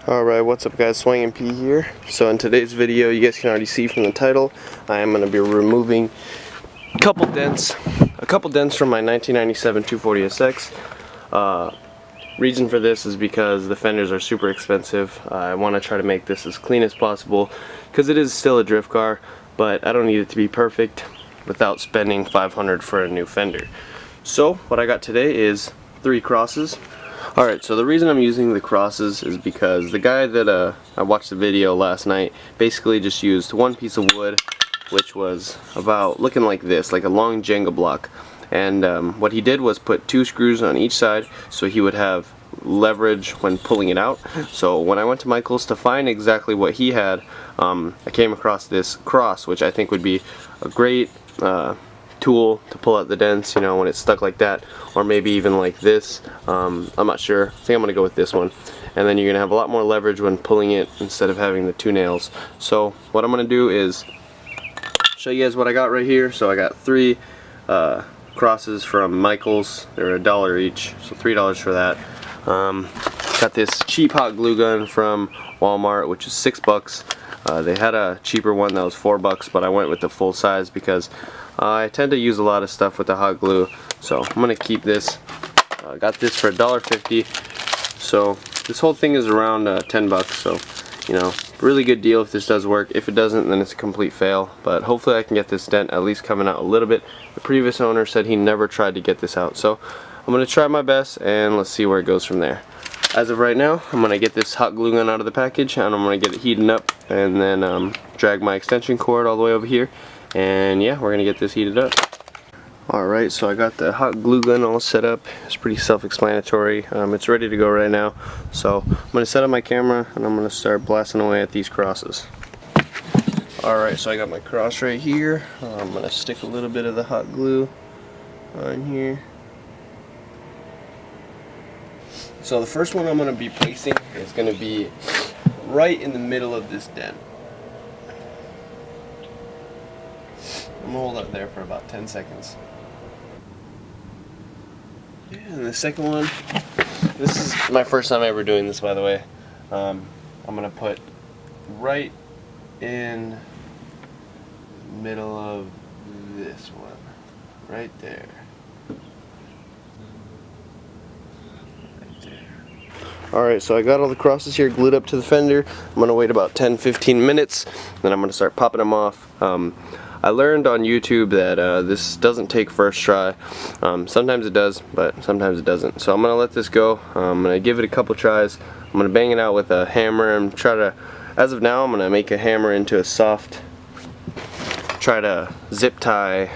Alright, what's up guys, Swingin' P here. So in today's video, you guys can already see from the title, I am going to be removing a couple dents from my 1997 240 SX. Reason for this is because the fenders are super expensive. I want to try to make this as clean as possible because it is still a drift car, but I don't need it to be perfect without spending $500 for a new fender. So what I got today is 3 crosses. Alright, so the reason I'm using the crosses is because the guy that I watched the video last night basically just used one piece of wood, which was about looking like this, like a long Jenga block. And what he did was put 2 screws on each side so he would have leverage when pulling it out. So when I went to Michael's to find exactly what he had, I came across this cross, which I think would be a great tool to pull out the dents, you know, when it's stuck like that, or maybe even like this. I'm not sure. I think I'm gonna go with this one, and then you're gonna have a lot more leverage when pulling it instead of having the 2 nails. So what I'm gonna do is show you guys what I got right here. So I got 3 crosses from Michael's. They're $1 each, so $3 for that. Got this cheap hot glue gun from Walmart, which is $6. They had a cheaper one that was $4, but I went with the full size because I tend to use a lot of stuff with the hot glue, so I'm gonna keep this. Got this for $1.50, so this whole thing is around 10 bucks. So, you know, really good deal if this does work. If it doesn't, then it's a complete fail. But hopefully I can get this dent at least coming out a little bit. The previous owner said he never tried to get this out, so I'm gonna try my best and let's see where it goes from there. As of right now, I'm gonna get this hot glue gun out of the package and I'm gonna get it heating up, and then drag my extension cord all the way over here. And yeah, we're gonna get this heated up. Alright, so I got the hot glue gun all set up. It's pretty self-explanatory. It's ready to go right now. So I'm gonna set up my camera and I'm gonna start blasting away at these crosses. Alright, so I got my cross right here. I'm gonna stick a little bit of the hot glue on here. So the first one I'm gonna be placing is gonna be right in the middle of this dent. I'm gonna hold up there for about 10 seconds. Yeah, and the second one, this is my first time ever doing this, by the way. I'm gonna put right in the middle of this one, right there. Alright, so I got all the crosses here glued up to the fender. I'm going to wait about 10-15 minutes, then I'm going to start popping them off. I learned on YouTube that this doesn't take first try. Sometimes it does, but sometimes it doesn't. So I'm going to let this go. I'm going to give it a couple tries. I'm going to bang it out with a hammer and try to, as of now, I'm going to make a hammer into a soft, try to zip tie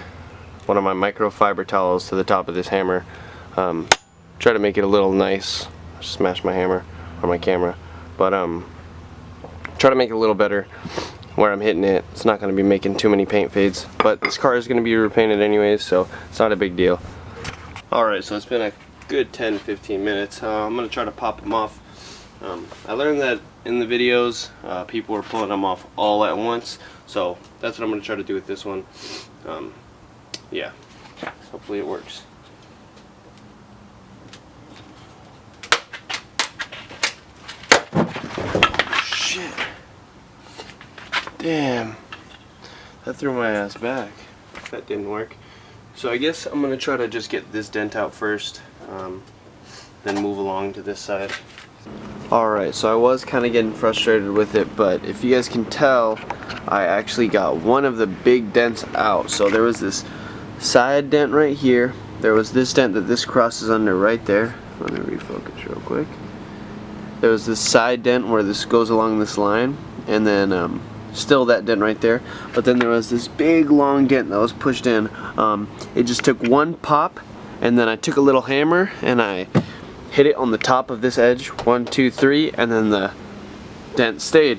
one of my microfiber towels to the top of this hammer. Try to make it a little nice. Smash my hammer or my camera, but try to make it a little better where I'm hitting it. It's not going to be making too many paint fades, but this car is going to be repainted anyways, so it's not a big deal. Alright, so it's been a good 10-15 minutes. I'm going to try to pop them off. I learned that in the videos people were pulling them off all at once, so that's what I'm going to try to do with this one. Yeah, hopefully it works. Damn, that threw my ass back. That didn't work. So I guess I'm gonna try to just get this dent out first, then move along to this side. Alright, so I was kind of getting frustrated with it, but if you guys can tell, I actually got one of the big dents out. So there was this side dent right here. There was this dent that this crosses under right there. Let me refocus real quick. There was this side dent where this goes along this line, and then still that dent right there, but then there was this big long dent that was pushed in. It just took one pop, and then I took a little hammer and I hit it on the top of this edge, 1, 2, 3, and then the dent stayed.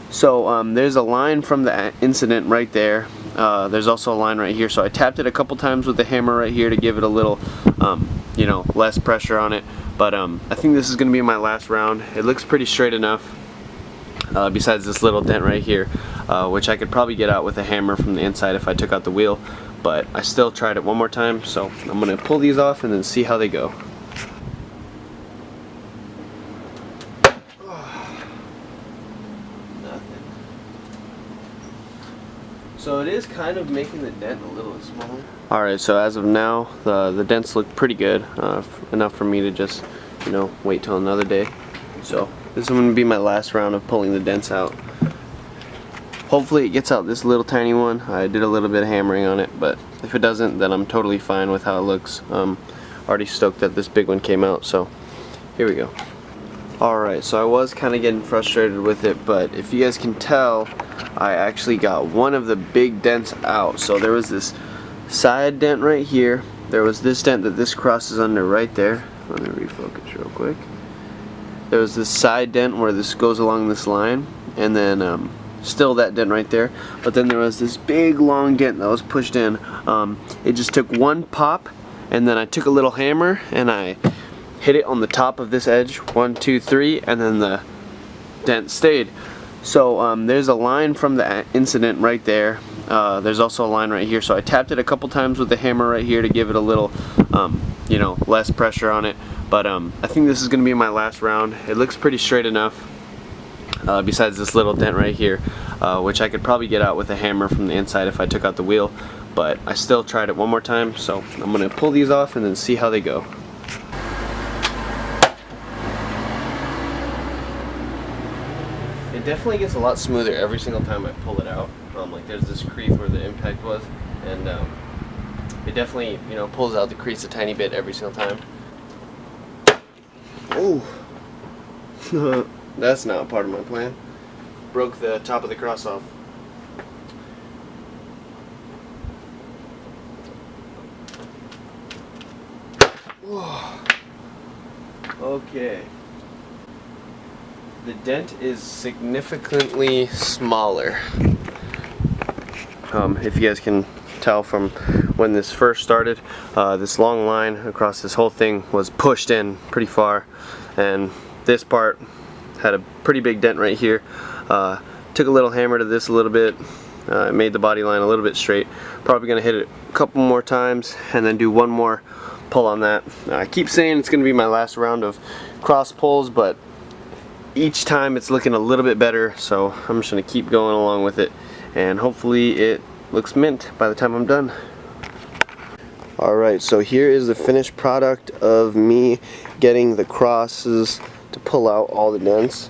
So there's a line from the incident right there. There's also a line right here, so I tapped it a couple times with the hammer right here to give it a little you know, less pressure on it. But I think this is gonna be my last round. It looks pretty straight enough. Besides this little dent right here, which I could probably get out with a hammer from the inside if I took out the wheel, but I still tried it one more time, so I'm going to pull these off and then see how they go. So it is kind of making the dent a little smaller. Alright, so as of now, the dents look pretty good. Enough for me to just, you know, wait till another day. So this is going to be my last round of pulling the dents out. Hopefully it gets out this little tiny one. I did a little bit of hammering on it, but if it doesn't, then I'm totally fine with how it looks. Already stoked that this big one came out, so here we go. Alright, so I was kind of getting frustrated with it, but if you guys can tell, I actually got one of the big dents out. So there was this side dent right here. There was this dent that this crosses under right there. Let me refocus real quick. There was this side dent where this goes along this line, and then still that dent right there. But then there was this big long dent that was pushed in. It just took one pop, and then I took a little hammer and I hit it on the top of this edge. 1, 2, 3, and then the dent stayed. So there's a line from the incident right there. There's also a line right here. So I tapped it a couple times with the hammer right here to give it a little, you know, less pressure on it. But I think this is going to be my last round. It looks pretty straight enough. Besides this little dent right here, which I could probably get out with a hammer from the inside if I took out the wheel, but I still tried it one more time, so I'm going to pull these off and then see how they go. It definitely gets a lot smoother every single time I pull it out. Like there's this crease where the impact was, and it definitely, you know, pulls out the crease a tiny bit every single time. Oh. That's not part of my plan. Broke the top of the cross off. Whoa. Okay. The dent is significantly smaller. If you guys can tell from when this first started, this long line across this whole thing was pushed in pretty far, and this part had a pretty big dent right here. Took a little hammer to this a little bit, made the body line a little bit straight. Probably gonna hit it a couple more times and then do one more pull on that. I keep saying it's gonna be my last round of cross pulls, but each time it's looking a little bit better, so I'm just gonna keep going along with it, and hopefully it looks mint by the time I'm done. Alright, so here is the finished product of me getting the crosses to pull out all the dents.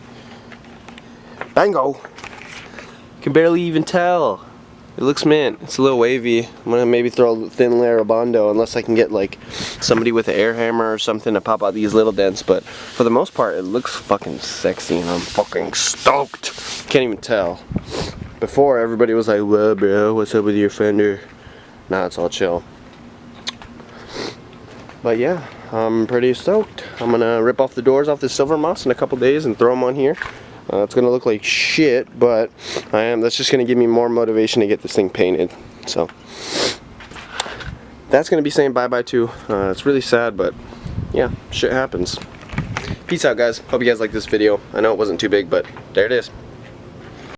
Bango! You can barely even tell. It looks mint. It's a little wavy. I'm gonna maybe throw a thin layer of Bondo unless I can get like somebody with an air hammer or something to pop out these little dents, but for the most part it looks fucking sexy and I'm fucking stoked. Can't even tell. Before everybody was like, "Well, bro, what's up with your fender?" Nah, it's all chill. But yeah, I'm pretty stoked. I'm gonna rip off the doors off this silver moss in a couple days and throw them on here. It's gonna look like shit, but that's just gonna give me more motivation to get this thing painted. So that's gonna be saying bye-bye to. It's really sad, but yeah, shit happens. Peace out, guys. Hope you guys like this video. I know it wasn't too big, but there it is.